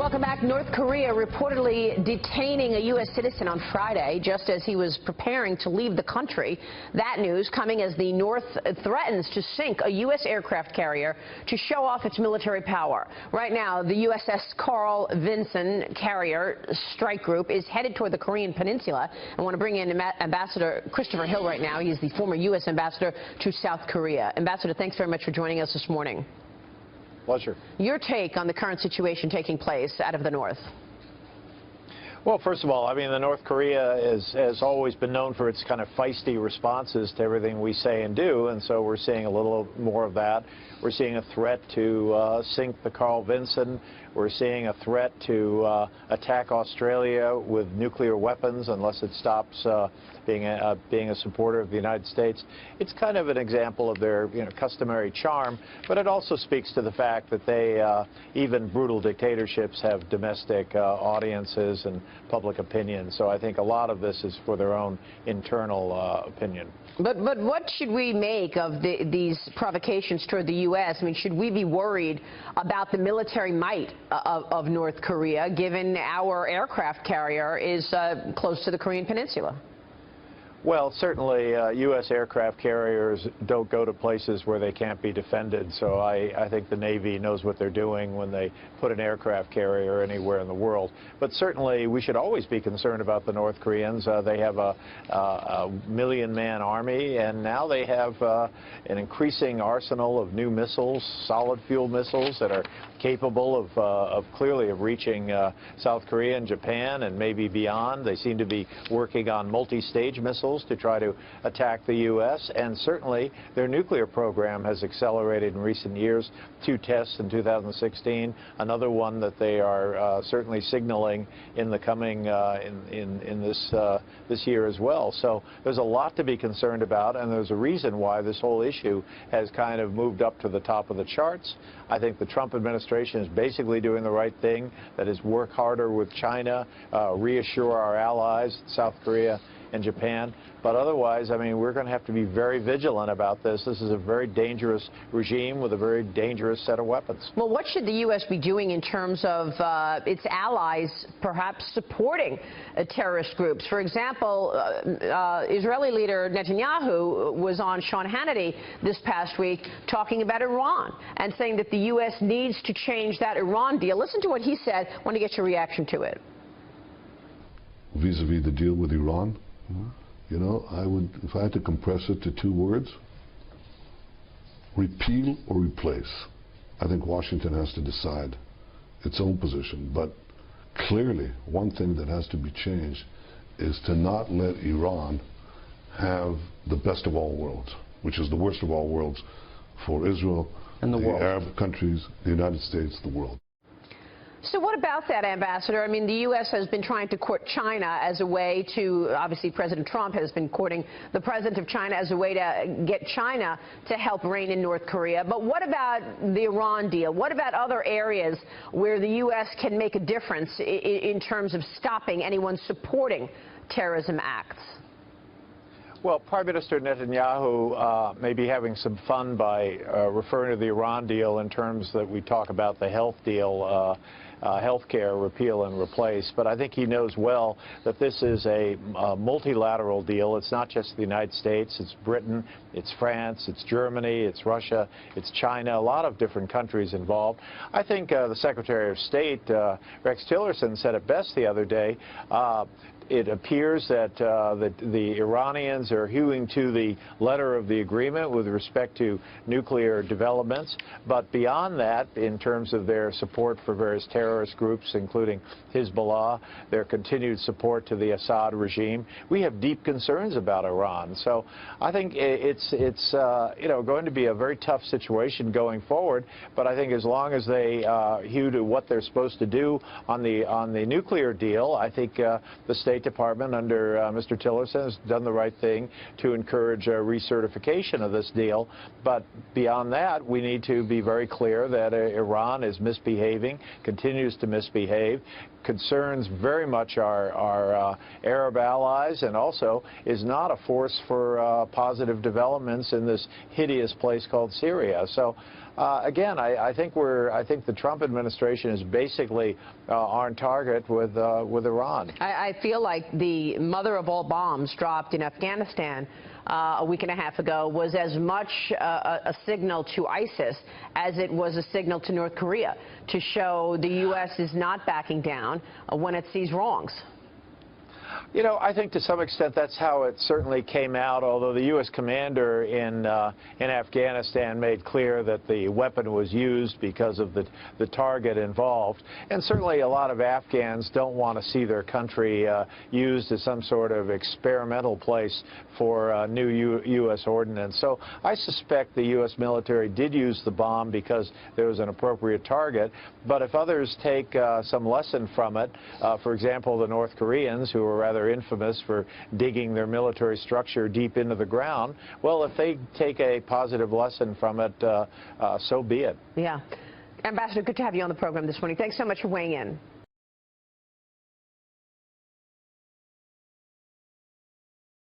Welcome back. North Korea reportedly detaining a U.S. citizen on Friday just as he was preparing to leave the country. That news coming as the North threatens to sink a U.S. aircraft carrier to show off its military power. Right now, the USS Vinson carrier strike group is headed toward the Korean Peninsula. I want to bring in Ambassador Christopher Hill right now. He is the former U.S. ambassador to South Korea. Ambassador, thanks very much for joining us this morning. Pleasure. Your take on the current situation taking place out of the North? Well, first of all, I mean, North Korea has always been known for its kind of feisty responses to everything we say and do, and so we're seeing a little more of that. We're seeing a threat to sink the Vinson. We're seeing a threat to attack Australia with nuclear weapons unless it stops being a supporter of the United States. It's kind of an example of their customary charm, but it also speaks to the fact that they, even brutal dictatorships, have domestic audiences and public opinion. So I think a lot of this is for their own internal opinion. But what should we make of these provocations toward the U.S.? I mean, should we be worried about the military might of North Korea, given our aircraft carrier is close to the Korean Peninsula? Well, certainly U.S. aircraft carriers don't go to places where they can't be defended, so I think the Navy knows what they're doing when they put an aircraft carrier anywhere in the world. But certainly we should always be concerned about the North Koreans. They have a million-man army, and now they have an increasing arsenal of new missiles, solid-fuel missiles that are capable of clearly of reaching South Korea and Japan and maybe beyond. They seem to be working on multi-stage missiles to try to attack the U.S., and certainly their nuclear program has accelerated in recent years. 2 tests in 2016, another one that they are certainly signaling in the coming in this year as well. So there's a lot to be concerned about, and there's a reason why this whole issue has kind of moved up to the top of the charts. I think the Trump administration is basically doing the right thing, that is work harder with China, reassure our allies, South Korea and Japan. But otherwise, I mean, we're going to have to be very vigilant about this. This is a very dangerous regime with a very dangerous set of weapons. Well, what should the U.S. be doing in terms of its allies perhaps supporting terrorist groups? For example, Israeli leader Netanyahu was on Sean Hannity this past week talking about Iran and saying that the U.S. needs to change that Iran deal. Listen to what he said. I want to get your reaction to it. Vis-a-vis the deal with Iran, you know, I would, if I had to compress it to 2 words, repeal or replace. I think Washington has to decide its own position, but clearly one thing that has to be changed is to not let Iran have the best of all worlds, which is the worst of all worlds for Israel, and the Arab countries, the United States, the world. So what about that, Ambassador? I mean, the U.S. has been trying to court China as a way to, obviously President Trump has been courting the president of China as a way to get China to help rein in North Korea. But what about the Iran deal? What about other areas where the U.S. can make a difference in terms of stopping anyone supporting terrorism acts? Well, Prime Minister Netanyahu may be having some fun by referring to the Iran deal in terms that we talk about the health deal, health care repeal and replace. But I think he knows well that this is a multilateral deal. It's not just the United States. It's Britain, it's France, it's Germany, it's Russia, it's China, a lot of different countries involved. I think the Secretary of State, Rex Tillerson, said it best the other day. It appears that the Iranians are hewing to the letter of the agreement with respect to nuclear developments. But beyond that, in terms of their support for various terrorist groups, including Hezbollah, their continued support to the Assad regime, we have deep concerns about Iran. So I think it's going to be a very tough situation going forward. But I think as long as they hew to what they're supposed to do on the nuclear deal, I think the State Department under Mr. Tillerson has done the right thing to encourage recertification of this deal. But beyond that, we need to be very clear that Iran is misbehaving, continuing continues to misbehave, concerns very much our Arab allies, and also is not a force for positive developments in this hideous place called Syria. So again, I think the Trump administration is basically on target with Iran. I feel like the mother of all bombs dropped in Afghanistan a week and a half ago was as much a signal to ISIS as it was a signal to North Korea to show the U.S. is not backing down when it sees wrongs. You know, I think to some extent that's how it certainly came out, although the U.S. commander in Afghanistan made clear that the weapon was used because of the target involved. And certainly a lot of Afghans don't want to see their country used as some sort of experimental place for new U.S. ordnance. So I suspect the U.S. military did use the bomb because there was an appropriate target. But if others take some lesson from it, for example, the North Koreans, who were rather infamous for digging their military structure deep into the ground, well, if they take a positive lesson from it, so be it. Yeah. Ambassador, good to have you on the program this morning. Thanks so much for weighing in.